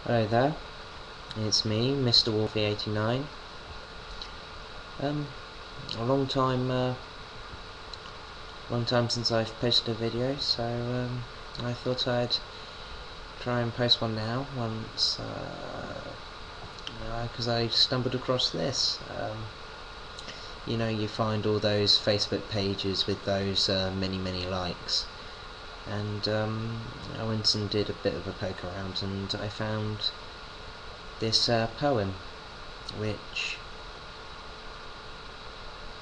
Hello there, it's me, Mr. Wolfie89. A long time since I've posted a video, so I thought I'd try and post one now, because I stumbled across this. You find all those Facebook pages with those many likes, and I went and did a bit of a poke around, and I found this poem, which,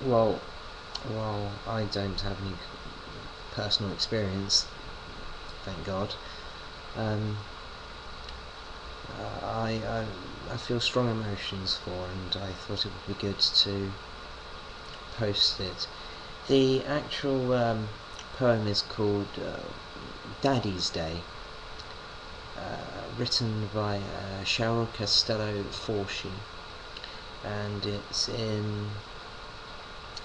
well, I don't have any personal experience, thank God. I feel strong emotions for, and I thought it would be good to post it. The actual poem is called Daddy's Day, written by Cheryl Costello Forshee, and it's in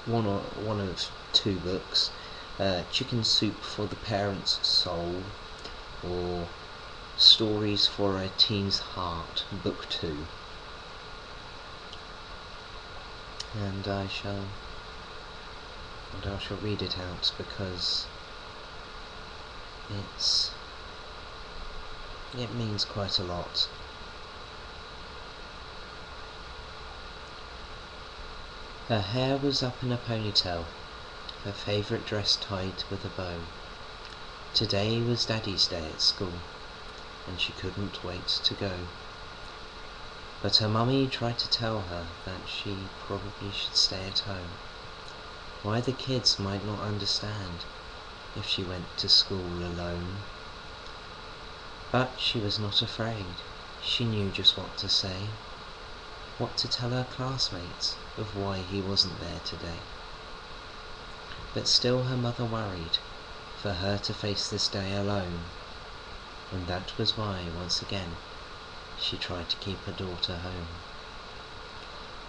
one of two books, Chicken Soup for the Parent's Soul, or Stories for a Teen's Heart, Book 2. And I shall read it out because it means quite a lot. Her hair was up in a ponytail, her favourite dress tied with a bow. Today was Daddy's Day at school, and she couldn't wait to go. But her mummy tried to tell her that she probably should stay at home. Why the kids might not understand if she went to school alone. But she was not afraid. She knew just what to say, what to tell her classmates of why he wasn't there today. But still her mother worried for her to face this day alone, and that was why, once again, she tried to keep her daughter home.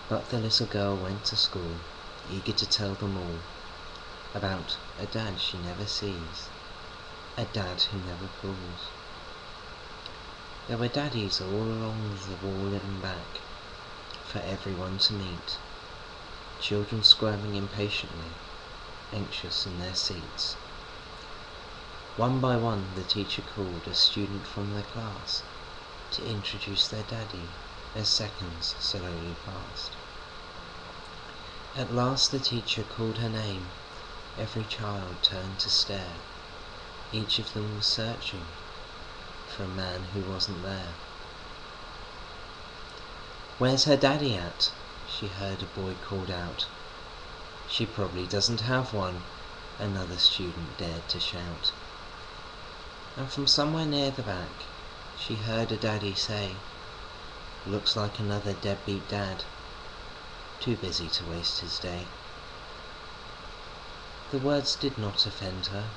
But the little girl went to school, eager to tell them all about a dad she never sees, a dad who never calls. There were daddies all along the wall and back, for everyone to meet, children squirming impatiently, anxious in their seats. One by one the teacher called a student from their class to introduce their daddy as seconds slowly passed. At last the teacher called her name. Every child turned to stare. Each of them was searching for a man who wasn't there. "Where's her daddy at?" she heard a boy called out. "She probably doesn't have one," another student dared to shout. And from somewhere near the back, she heard a daddy say, "Looks like another deadbeat dad, too busy to waste his day." The words did not offend her,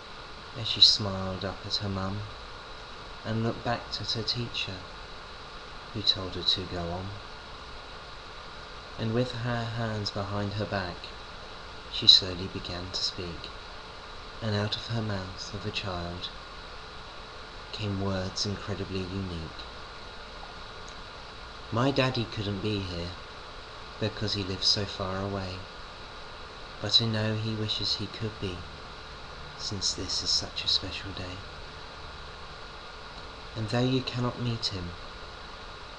as she smiled up at her mum, and looked back at her teacher, who told her to go on. And with her hands behind her back, she slowly began to speak, and out of her mouth of a child came words incredibly unique. "My daddy couldn't be here, because he lives so far away, but I know he wishes he could be, since this is such a special day. And though you cannot meet him,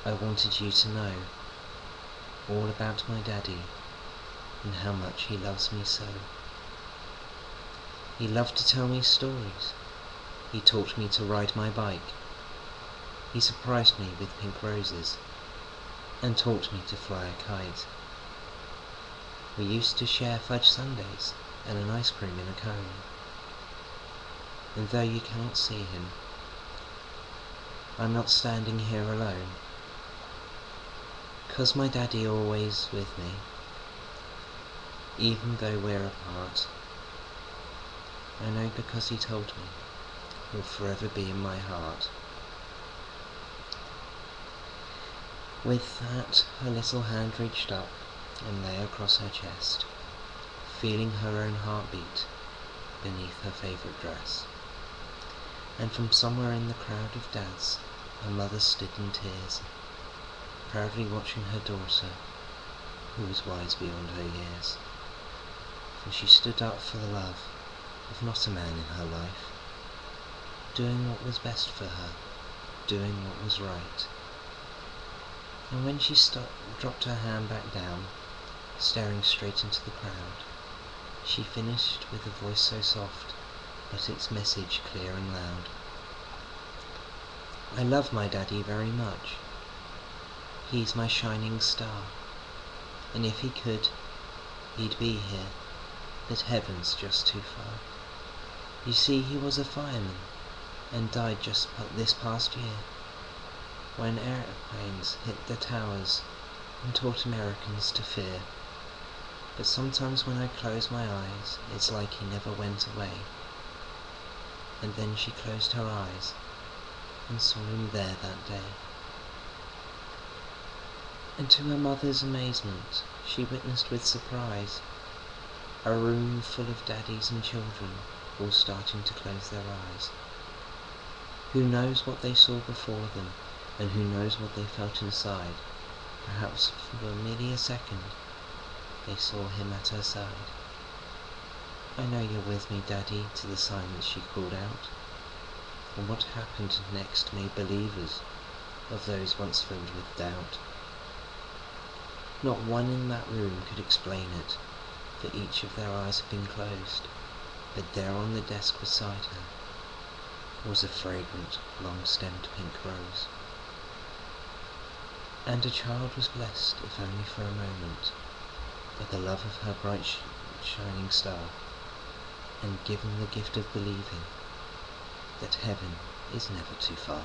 I wanted you to know all about my daddy and how much he loves me so. He loved to tell me stories. He taught me to ride my bike. He surprised me with pink roses and taught me to fly a kite. We used to share fudge sundaes and an ice cream in a cone. And though you cannot see him, I'm not standing here alone, 'cause my daddy always with me, even though we're apart. I know because he told me he'll forever be in my heart." With that, her little hand reached up and lay across her chest, feeling her own heartbeat beneath her favourite dress. And from somewhere in the crowd of dads, Her mother stood in tears, proudly watching her daughter, who was wise beyond her years. For she stood up for the love of not a man in her life, doing what was best for her, doing what was right. And when she dropped her hand back down, staring straight into the crowd, she finished with a voice so soft, but its message clear and loud. I love my daddy very much. He's my shining star, and if he could, he'd be here, but heaven's just too far. You see, he was a fireman, and died just this past year, when airplanes hit the towers and taught Americans to fear. But sometimes when I close my eyes, it's like he never went away. And then she closed her eyes and saw him there that day. And to her mother's amazement, she witnessed with surprise a room full of daddies and children all starting to close their eyes. Who knows what they saw before them, and who knows what they felt inside? Perhaps for merely a second they saw him at her side. I know you're with me, Daddy, to the silence she called out. And what happened next made believers of those once filled with doubt. Not one in that room could explain it, for each of their eyes had been closed, but there on the desk beside her was a fragrant, long-stemmed pink rose. And a child was blessed, if only for a moment, by the love of her bright shining star, and given the gift of believing that heaven is never too far.